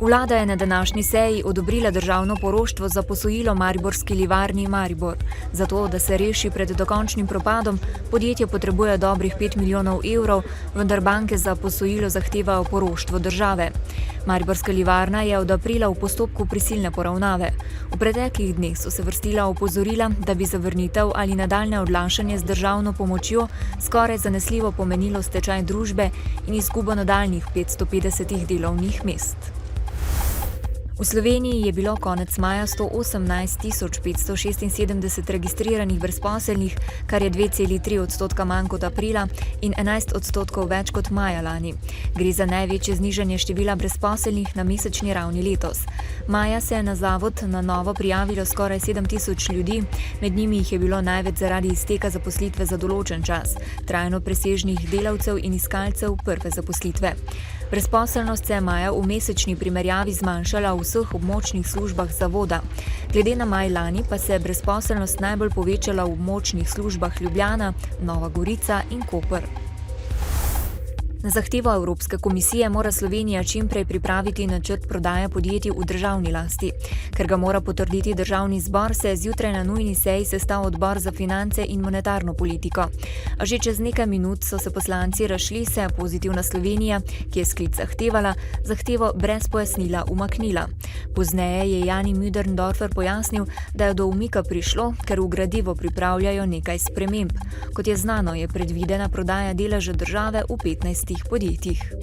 Vlada je na današnji seji odobrila državno poroštvo za posojilo mariborski livarni Maribor. Zato, da se reši pred dokončnim propadom, podjetje potrebuje dobrih 5 milijonov evrov, vendar banke za posojilo zahtevajo poroštvo države. Mariborska livarna je od aprila v postopku prisilne poravnave. V preteklih dneh so se vrstila opozorila, da bi zavrnitev ali nadaljne odlašanje z državno pomočjo skoraj zanesljivo pomenilo stečaj družbe in izgubo nadaljnjih 550 delovnih mest. V Sloveniji je bilo konec maja 118.576 registriranih brezposelnih, kar je 2,3% manj kot aprila in 11% več kot maja lani. Gre za največje znižanje števila brezposelnih na mesečni ravni letos. Maja se je na zavod na novo prijavilo skoraj 7.000 ljudi, med njimi jih je bilo največ zaradi izteka zaposlitve za določen čas, trajno presežnih delavcev in iskalcev prve zaposlitve. Brezposelnost se je maja v mesečni primerjavi zmanjšala v vseh območnih službah zavoda. Glede na maj lani pa se je brezposelnost najbolj povečala v območnih službah Ljubljana, Nova Gorica in Koper. Na zahtevo Evropske komisije mora Slovenija čimprej pripraviti načrt prodaje podjetij v državni lasti. Ker ga mora potrditi državni zbor, se je zjutraj na nujni seji sestal odbor za finance in monetarno politiko. A že čez nekaj minut so se poslanci razšli, se je Pozitivna Slovenija, ki je sklic zahtevala, zahtevo brez pojasnila umaknila. Pozneje je Jani Möderndorfer pojasnil, da je do umika prišlo, ker v gradivo pripravljajo nekaj sprememb. Kot je znano, je predvidena prodaja deleža države v 15 podjetjih.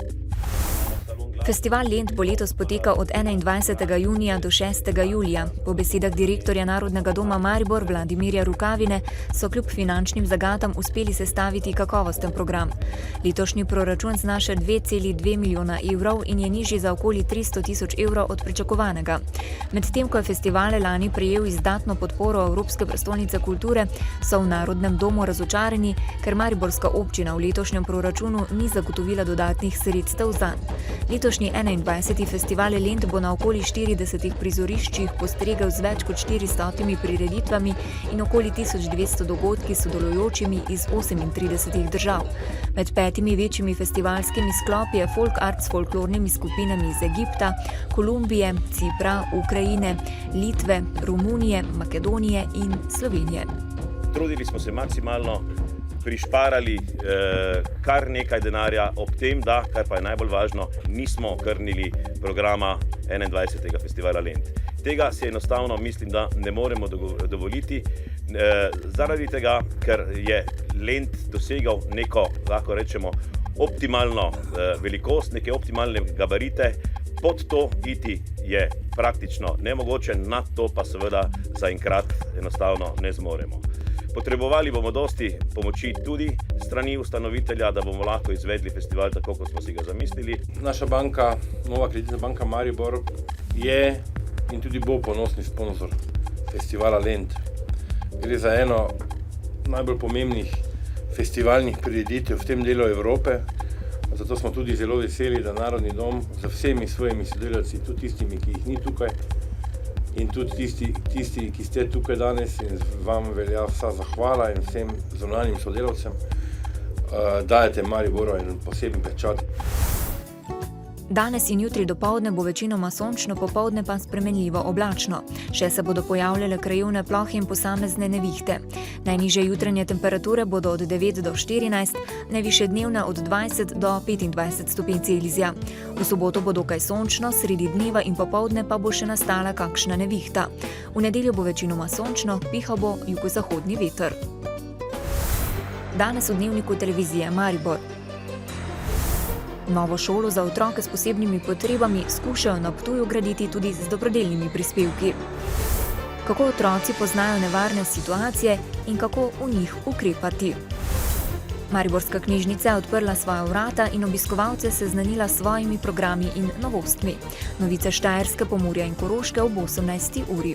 Festival Lent bo letos potekal od 21. junija do 6. julija. Po besedah direktorja Narodnega doma Maribor Vladimirja Rukavine so kljub finančnim zagatam uspeli sestaviti kakovosten program. Letošnji proračun znaša 2,2 milijona evrov in je nižji za okoli 300.000 evrov od pričakovanega. Medtem ko je festival lani prejel izdatno podporo Evropske prestolnice kulture, so v Narodnem domu razočarani, ker mariborska občina v letošnjem proračunu ni zagotovila dodatnih sredstev zanj. Letošnji 21. festival Lent bo na okoli 40 prizoriščih postregel z več kot 400 prireditvami in okoli 1200 dogodki s sodelujočimi iz 38 držav. Med 5 večjimi festivalskimi sklopi je folk art s folklornimi skupinami iz Egipta, Kolumbije, Cipra, Ukrajine, Litve, Romunije, Makedonije in Slovenije. Trudili smo se maksimalno, prišparali kar nekaj denarja ob tem, da, kar pa je najbolj važno, nismo okrnili programa 21. festivala Lent. Tega si enostavno mislim, da ne moremo dovoliti, zaradi tega, ker je Lent dosegal neko, lahko rečemo, optimalno velikost, neke optimalne gabarite. Pod to iti je praktično nemogoče, nad to pa seveda zaenkrat enostavno ne zmoremo. Potrebovali bomo dosti pomoči tudi strani ustanovitelja, da bomo lahko izvedli festival tako, kot smo si ga zamislili. Naša banka, Nova kreditna banka Maribor, je in tudi bo ponosni sponzor festivala Lent. Gre za eno najbolj pomembnih festivalnih prireditev v tem delu Evrope. Zato smo tudi zelo veseli, da Narodni dom z vsemi svojimi sodelavci, tudi tistimi, ki jih ni tukaj, in tudi tisti, ki ste tukaj danes, in vam velja vsa zahvala in vsem zunanjim sodelavcem, dajete Mariboru en poseben pečat. Danes in jutri dopoldne bo večinoma sončno, popoldne pa spremenljivo oblačno. Še se bodo pojavljale krajevne plohe in posamezne nevihte. Najnižje jutranje temperature bodo od 9 do 14, najvišje dnevne od 20 do 25 stopinj Celzija. V soboto bo dokaj sončno, sredi dneva in popoldne pa bo še nastala kakšna nevihta. V nedeljo bo večinoma sončno, pihal bo jugozahodni veter. Danes v Dnevniku televizije Maribor. Novo šolo za otroke s posebnimi potrebami skušajo na Ptuju graditi tudi z dobrodelnimi prispevki. Kako otroci poznajo nevarne situacije in kako v njih ukrepati. Mariborska knjižnica je odprla svoja vrata in obiskovalce seznanila s svojimi programi in novostmi. Novice Štajerske, Pomurja in Koroške ob 18. uri.